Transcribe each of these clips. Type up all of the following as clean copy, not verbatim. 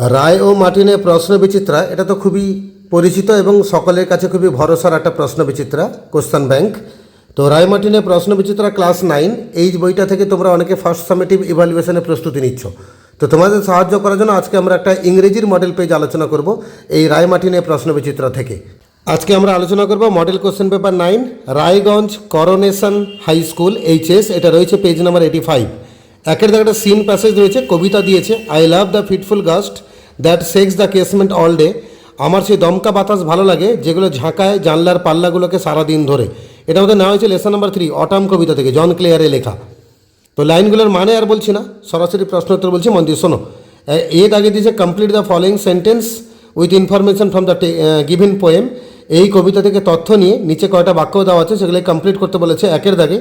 রায় ও মার্টিনের প্রশ্ন বিচিত্রা এটা তো খুবই পরিচিত এবং সকলের কাছে খুবই ভরসার একটা প্রশ্ন বিচিত্রা কোশ্চেন ব্যাংক। তো রায় মার্টিনের প্রশ্ন বিচিত্রা ক্লাস 9 এই বইটা থেকে তোমরা অনেকে ফার্স্ট সামেটিভ ইভ্যালুয়েশনের প্রস্তুতি নিচ্ছ। তো তোমাদের সাহায্য করার জন্য আজকে আমরা একটা ইংরেজির মডেল পেজ আলোচনা করব এই রায় মার্টিনের প্রশ্ন বিচিত্রা থেকে। আজকে আমরা আলোচনা করব model question paper 9 Raiganj Coronation High School HS, এটা রয়েছে পেজ নাম্বার 85। একের দাগে একটা সিন প্যাসেজ রয়েছে, কবিতা দিয়েছে, I love the fitful gust that shakes the casement all day. আমার সেই দমকা বাতাস ভালো লাগে যেগুলো ঝাঁকায় জানলার পাল্লাগুলোকে সারাদিন ধরে। এটা আমাদের নেওয়া হয়েছে লেসন নাম্বার 3 অটাম কবিতা থেকে, জন ক্লেয়ারে লেখা। তো লাইনগুলোর মানে আর বলছি না, সরাসরি প্রশ্ন উত্তর বলছি, মন দিয়ে শোনো। এর আগে দিয়েছে complete the following sentence with information from the given poem. এই কবিতা থেকে তথ্য নিয়ে নিচে কয়টা বাক্য দেওয়া আছে সেগুলো কমপ্লিট করতে বলেছে। একের দাগে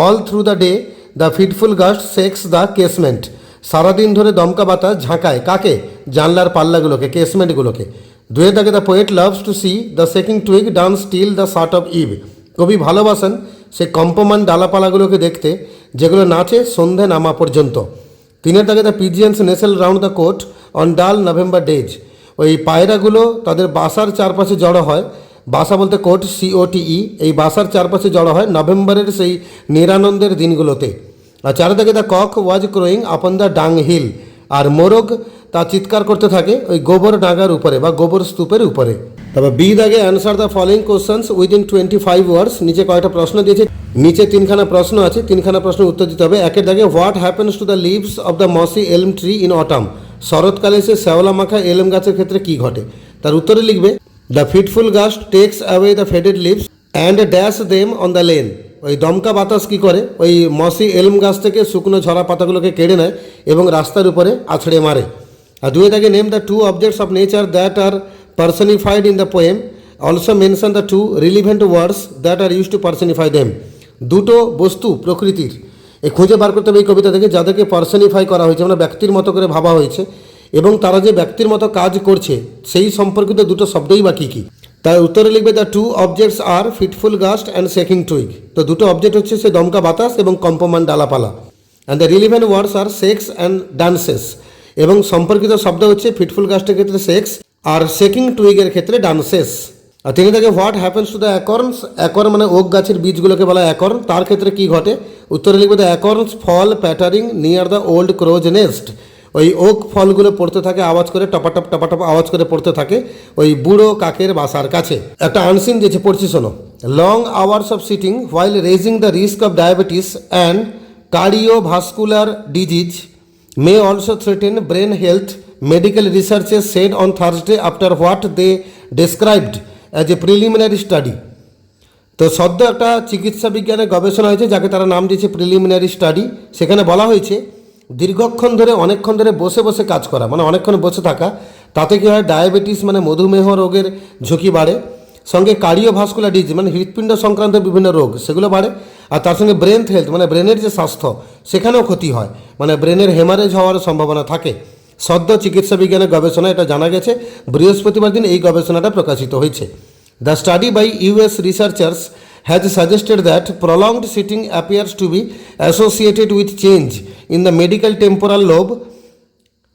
all through the day the fitful gust shakes the casement. সারাদিন ধরে দমকা বাতাস ঝাঁকায় কাকে? জানলার পাল্লাগুলোকে, কেসমেন্টগুলোকে। দুয়ের দাগে the poet loves to see the shaking twig dance till the shut of eve. কবি ভালোবাসেন সেই কম্পমান ডালাপালাগুলোকে দেখতে যেগুলো নাচে সন্ধে নামা পর্যন্ত। তিনের দাগে the pigeons nestle round the cote on dull November days. ওই পায়রাগুলো তাদের বাসার চারপাশে জড়ো হয়, বাসা বলতে কোট COTE, এই বাসার চারপাশে জড়ো হয় নভেম্বরের সেই নিরানন্দের দিনগুলোতে। আর চার দাগে the cock was ক্রোয়িং upon the ডাং হিল। আর মোরগ তা চিৎকার করতে থাকে ওই গোবর ডাঙ্গার উপরে বা গোবর স্তূপের উপরে। তবে বি দাগে answer the following questions within 25 ওয়ার্ডস। নিচে কয়টা প্রশ্ন দিয়েছে, নিচে তিনখানা প্রশ্ন আছে, তিনখানা প্রশ্নের উত্তর দিতে হবে। একের দাগে what happens to the leaves of the mossy elm tree in autumn. শরৎকালে সে শ্যাওলা মাখা এলম গাছের ক্ষেত্রে কী ঘটে? তার উত্তরে লিখবে the fitful gust takes away the faded leaves and dash them on the lane. ওই দমকা বাতাস কী করে? ওই মসি এলম গাছ থেকে শুকনো ঝরা পাতাগুলোকে কেড়ে নেয় এবং রাস্তার উপরে আছড়ে মারে। আর দুয়ে দাগে name the 2 objects of nature that are personified in the poem. Also mention the 2 relevant words that are use to personify them. দুটো বস্তু প্রকৃতির এ খুঁজে বার করতে হবে এই কবিতা থেকে যাদেরকে পার্সনিফাই করা হয়েছে, মানে ব্যক্তির মতো করে ভাবা হয়েছে, এবং তারা যে ব্যক্তির মতো কাজ করছে সেই সম্পর্কিত দুটো শব্দই বা কী কী। তার উত্তরে লিখবে the 2 objects are fitful gust and shaking twig. তো দুটো অবজেক্ট হচ্ছে সে দমকা বাতাস এবং কম্পমান ডালাপালা। And the relevant words are shakes and dances. এবং সম্পর্কিত শব্দ হচ্ছে ফিটফুল গাস্টের ক্ষেত্রে সেক্স আর শেকিং টুইগের ক্ষেত্রে ডান্সেস। আর তিনি থেকে what happens to the acorns. Acorn মানে ওক গাছের বীজগুলোকে বলা অ্যাকর্ন, তার ক্ষেত্রে কী ঘটে? উত্তরে লিখবে the acorns fall pattering near the old crow's nest. ওই ওক ফলগুলো পড়তে থাকে আওয়াজ করে, টপাটপ টপাটপ আওয়াজ করে পড়তে থাকে ওই বুড়ো কাকের বাসার কাছে। একটা আনসিন দিয়েছে, পড়ছি শোনো। Long hours of sitting while raising the risk of diabetes and cardiovascular disease may also threaten brain health, medical researchers said on Thursday after what they described as a preliminary study. তো সদ্য একটা চিকিৎসা বিজ্ঞানের গবেষণা হয়েছে যাকে তারা নাম দিয়েছে প্রিলিমিনারি স্টাডি। সেখানে বলা হয়েছে দীর্ঘক্ষণ ধরে অনেকক্ষণ ধরে বসে বসে কাজ করা, মানে অনেকক্ষণ বসে থাকা, তাতে কী হয়? ডায়াবেটিস মানে মধুমেহ রোগের ঝুঁকি বাড়ে, সঙ্গে কার্ডিওভাস্কুলার ডিজিজ মানে হৃৎপিণ্ড সংক্রান্ত বিভিন্ন রোগ সেগুলো বাড়ে, আর তার সঙ্গে ব্রেন হেলথ মানে ব্রেনের যে স্বাস্থ্য সেখানেও ক্ষতি হয়, মানে ব্রেনের হেমারেজ হওয়ার সম্ভাবনা থাকে। সদ্য চিকিৎসা বিজ্ঞানের গবেষণা এটা জানা গেছে, বৃহস্পতিবার দিন এই গবেষণাটা প্রকাশিত হয়েছে। The study by US researchers has suggested that prolonged sitting appears to be associated with change in the medial temporal lobe,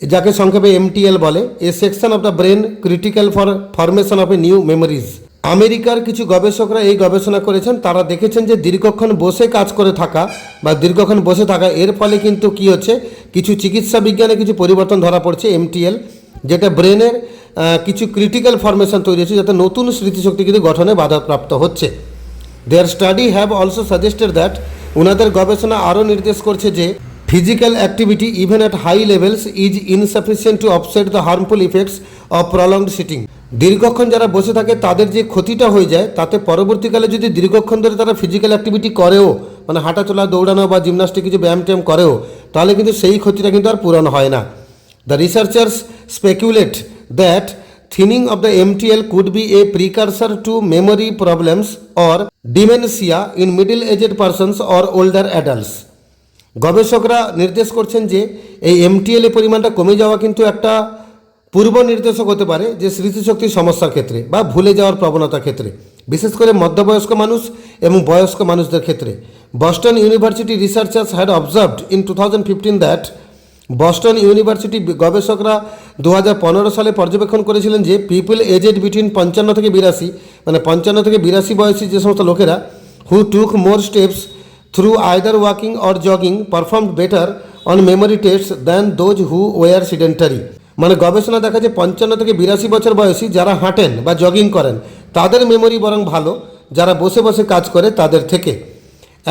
যাকে সংক্ষেপে MTL বলে, a section of the brain critical for formation of a new memories. আমেরিকার কিছু গবেষকরা এই গবেষণা করেছেন, তারা দেখেছেন যে দীর্ঘক্ষণ বসে কাজ করে থাকা বা দীর্ঘক্ষণ বসে থাকা এর ফলে কিন্তু কী হচ্ছে, কিছু চিকিৎসা বিজ্ঞানে কিছু পরিবর্তন ধরা পড়ছে MTL, যেটা ব্রেনের কিছু ক্রিটিক্যাল ফরমেশন তৈরি হচ্ছে, যাতে নতুন স্মৃতিশক্তি কিন্তু গঠনে বাধাপ্রাপ্ত হচ্ছে। Their study have also suggested that, ওনাদের গবেষণা আরও নির্দেশ করছে যে physical activity even at high levels is insufficient to offset the harmful effects of prolonged sitting. দীর্ঘক্ষণ যারা বসে থাকে তাদের যে ক্ষতিটা হয়ে যায়, তাতে পরবর্তীকালে যদি দীর্ঘক্ষণ ধরে তারা ফিজিক্যাল অ্যাক্টিভিটি করেও, মানে হাঁটাচলা দৌড়ানো বা জিমনাস্টিক কিছু ব্যায়াম ট্যায়াম করেও, তাহলে কিন্তু সেই ক্ষতিটা কিন্তু আর পূরণ হয় না। The researchers speculate that thinning of the MTL could be a precursor to memory problems or dementia in middle-aged persons or older adults. গবেষকরা নির্দেশ করছেন যে এই MTL এর পরিমাণটা কমে যাওয়া কিন্তু একটা পূর্ব নির্দেশক হতে পারে যে স্মৃতিশক্তির সমস্যার ক্ষেত্রে বা ভুলে যাওয়ার প্রবণতার ক্ষেত্রে, বিশেষ করে মধ্যবয়স্ক মানুষ এবং বয়স্ক মানুষদের ক্ষেত্রে। Boston University researchers had observed in 2015 that Boston university গবেষকরা 2015 সালে পর্যবেক্ষণ করেছিলেন যে পিপল এজেড বিটুইন 55 থেকে 82, মানে 55 থেকে 82 বয়সী যে সমস্ত লোকেরা who took more steps through either walking or jogging performed better on memory test than those who were sedentary. মানে গবেষণা দেখা যায় 55 থেকে 82 বছর বয়সী যারা হাঁটেন বা জগিং করেন তাদের মেমোরি বরং ভালো যারা বসে বসে কাজ করে তাদের থেকে।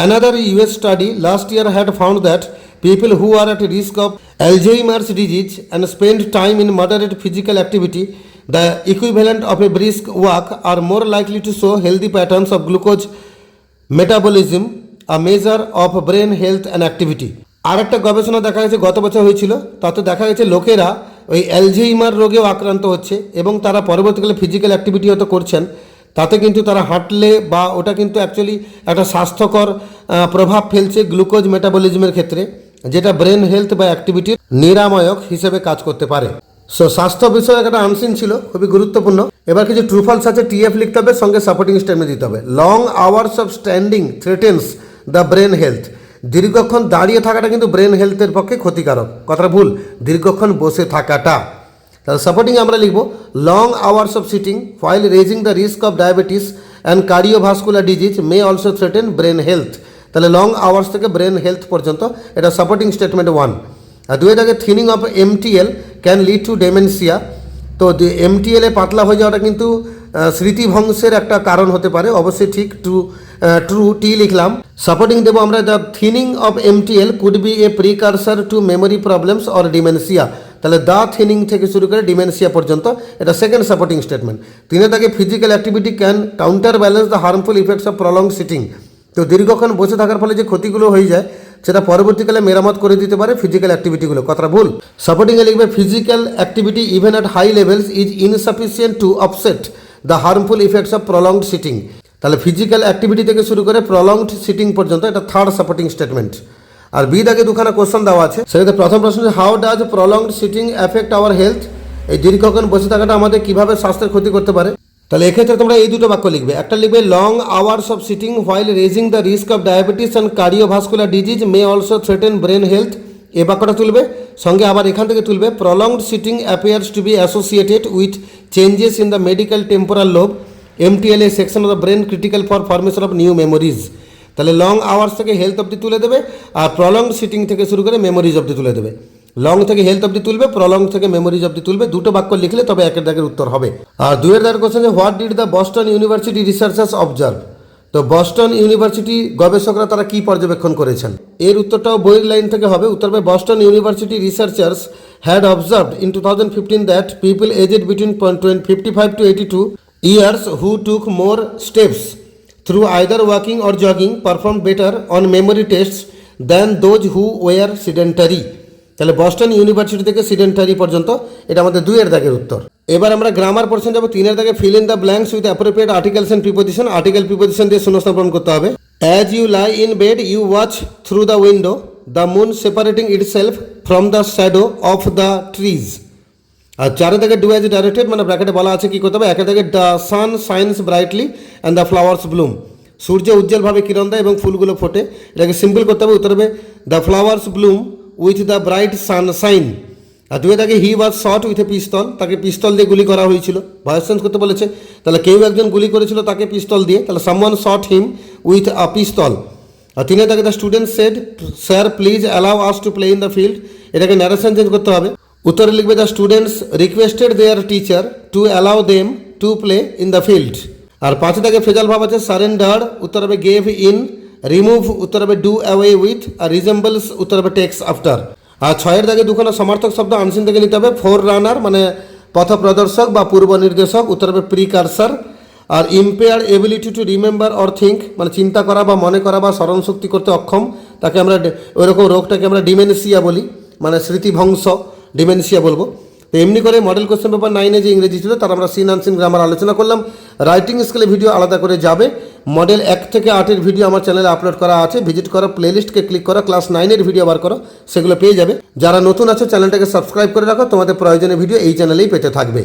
Another US study last year had found that people who are at risk of Alzheimer's disease and spend time in moderate physical activity, the equivalent of a brisk walk, are more likely to show healthy patterns of glucose metabolism, a measure of brain health and activity. আর একটা গবেষণা দেখা গেছে গত বছর হয়েছিল, তাতে দেখা গেছে লোকেরা ওই অ্যালঝেইমার রোগেও আক্রান্ত হচ্ছে এবং তারা পরবর্তীকালে ফিজিক্যাল অ্যাক্টিভিটি হয়তো করছেন, তাতে কিন্তু তারা হাঁটলে বা ওটা কিন্তু অ্যাকচুয়ালি একটা স্বাস্থ্যকর প্রভাব ফেলছে গ্লুকোজ মেটাবলিজমের ক্ষেত্রে, যেটা ব্রেন হেলথ বা অ্যাক্টিভিটির নিরাময়ক হিসেবে কাজ করতে পারে। সো স্বাস্থ্য বিষয়ক একটা আনসিন ছিল, খুবই গুরুত্বপূর্ণ। এবার কিছু ট্রুফলস আছে, টিএফ লিখতে হবে, সঙ্গে সাপোর্টিং স্টেটমেন্ট দিতে হবে। Long hours of standing threatens the brain health. দীর্ঘক্ষণ দাঁড়িয়ে থাকাটা কিন্তু ব্রেন হেলথের পক্ষে ক্ষতিকারক। কথাটা ভুল, দীর্ঘক্ষণ বসে থাকাটা। তাহলে সাপোর্টিং আমরা লিখব long hours of sitting while raising the risk of diabetes and cardiovascular disease may also threaten brain health. তাহলে লং আওয়ার্স থেকে ব্রেন হেলথ পর্যন্ত এটা সাপোর্টিং স্টেটমেন্ট 1। আর 2 থাকে thinning of MTL can lead to dementia. তো MTL এ পাতলা হয়ে যাওয়াটা কিন্তু স্মৃতিভ্রংশের একটা কারণ হতে পারে, অবশ্যই ঠিক। ট্রু টি লিখলাম। সাপোর্টিং দেবো আমরা the thinning of MTL could be a precursor to memory problems or dementia. তাহলে দ্য থিনিং থেকে শুরু করে ডিমেনসিয়া পর্যন্ত এটা সেকেন্ড সাপোর্টিং স্টেটমেন্ট। 3 থাকে physical activity can counter balance the harmful effects of prolong sitting. তো দীর্ঘক্ষণ বসে থাকার ফলে যে ক্ষতিগুলো হয়ে যায় সেটা পরবর্তীকালে মেরামত করে দিতে পারে ফিজিক্যাল অ্যাক্টিভিটিগুলো। কথাটা ভুল। সাপোর্টিংয়ে লিখবে physical activity even at high levels is insufficient to offset the harmful effects of prolonged sitting. তাহলে ফিজিক্যাল অ্যাক্টিভিটি থেকে শুরু করে প্রলংড সিটিং পর্যন্ত এটা থার্ড সাপোর্টিং স্টেটমেন্ট। আর বি দাগে 2খানা কোশ্চেন দেওয়া আছে, সেটাতে প্রথম প্রশ্ন how does prolonged sitting affect our health. এই দীর্ঘক্ষণ বসে থাকাটা আমাদের কীভাবে স্বাস্থ্যের ক্ষতি করতে পারে। তাহলে এক্ষেত্রে তোমরা এই দুটো বাক্য লিখবে। একটা লিখবে long hours of sitting while raising the risk of diabetes and cardiovascular disease may also threaten brain health. এই বাক্যটা তুলবে, সঙ্গে আবার এখান থেকে তুলবে prolonged sitting appears to be associated with changes in the medical temporal lobe MTL a section of the brain critical for formation of new memories. তাহলে long hours থেকে হেলথ অবধি তুলে দেবে, আর প্রলংড সিটিং থেকে শুরু করে মেমোরিজ অবধি তুলে দেবে। লং থেকে হেলথ অবধি তুলবে, প্রলং থেকে মেমোরিজ অবধি তুলবে। দুটো বাক্য লিখলে তবে একের দাগের উত্তর হবে। আর 2 দাগের question what did the Boston University researchers observe. তো বস্টন ইউনিভার্সিটি গবেষকরা তারা কি পর্যবেক্ষণ করেছেন, এর উত্তরটাও বইয়ের লাইন থেকে হবে। উত্তর হবে Boston University researchers had observed in 2015 that people aged between 55 to 82 years who took more steps through either walking or jogging performed better on memory tests than those who were sedentary. তাহলে Boston university থেকে sedentary পর্যন্ত এটা আমাদের 2 দাগের উত্তর। এবার আমরা grammar portion যাবো। 3 দাগে fill in the blanks with appropriate articles and preposition. Article preposition দিয়ে শূন্যস্থান পূরণ করতে হবে। As you lie in bed you watch through the window the moon separating itself from the shadow of the trees. আর 4 দাগে do as directed, মানে ব্র্যাকেটে বলা আছে কি করতে হবে। 1 দাগে the sun shines brightly and the flowers bloom. সূর্য উজ্জ্বলভাবে কিরণ দেয় এবং ফুলগুলো ফোটে। এটাকে সিম্পল করতে হবে। উত্তর হবে the flowers bloom with the bright sunshine. আর 2 দাগে হি ওয়াজ শট উইথ এ পিস্তল, তাকে পিস্তল দিয়ে গুলি করা হয়েছিল। ভয়েস চেঞ্জ করতে বলেছে, তাহলে কেউ একজন গুলি করেছিল তাকে পিস্তল দিয়ে, তাহলে someone shot him with a pistol. আর 3 দাগে the student said sir please allow us to play in the field. এটাকে ন্যারেশন চেঞ্জ করতে হবে। উত্তরে লিখবে the students requested their teacher to allow them to play in the field. আর 5 দাগে phrasal ভাব আছে সারেন্ডার, উত্তর হবে গেভ ইন। রিমুভ উত্তর হবে ডু অ্যাওয়ে উইথ। আর রিজেম্বলস উত্তর হবে টেক্স আফটার। আর 6 দাগে 2খানা সমার্থক শব্দ আনসিন থেকে নিতে হবে। ফোর রানার মানে পথ প্রদর্শক বা পূর্ব নির্দেশক, উত্তর হবে প্রিকারসার। আর impair ability to remember or think মানে চিন্তা করা বা মনে করা বা স্মরণশক্তি করতে অক্ষম, তাকে আমরা ওইরকম রোগটাকে আমরা ডিমেনসিয়া বলি, মানে স্মৃতিভ্রংশ ডিমেনসিয়া বলবো। তো এমনি করে মডেল কোশ্চেন পেপার 9 যে ইংরেজি ছিল তার আমরা সিন আনসিন গ্রামার আলোচনা করলাম। রাইটিং স্কেলে ভিডিও আলাদা করে যাবে। মডেল 1 থেকে 8 ভিডিও আমার চ্যানেলে আপলোড করা আছে, ভিজিট করো, প্লেলিস্টকে ক্লিক করো, ক্লাস 9 ভিডিও বার করো, সেগুলো পেয়ে যাবে। যারা নতুন আছে চ্যানেলটাকে সাবস্ক্রাইব করে রাখো, তোমাদের প্রয়োজনীয় ভিডিও এই চ্যানেলেই পেতে থাকবে।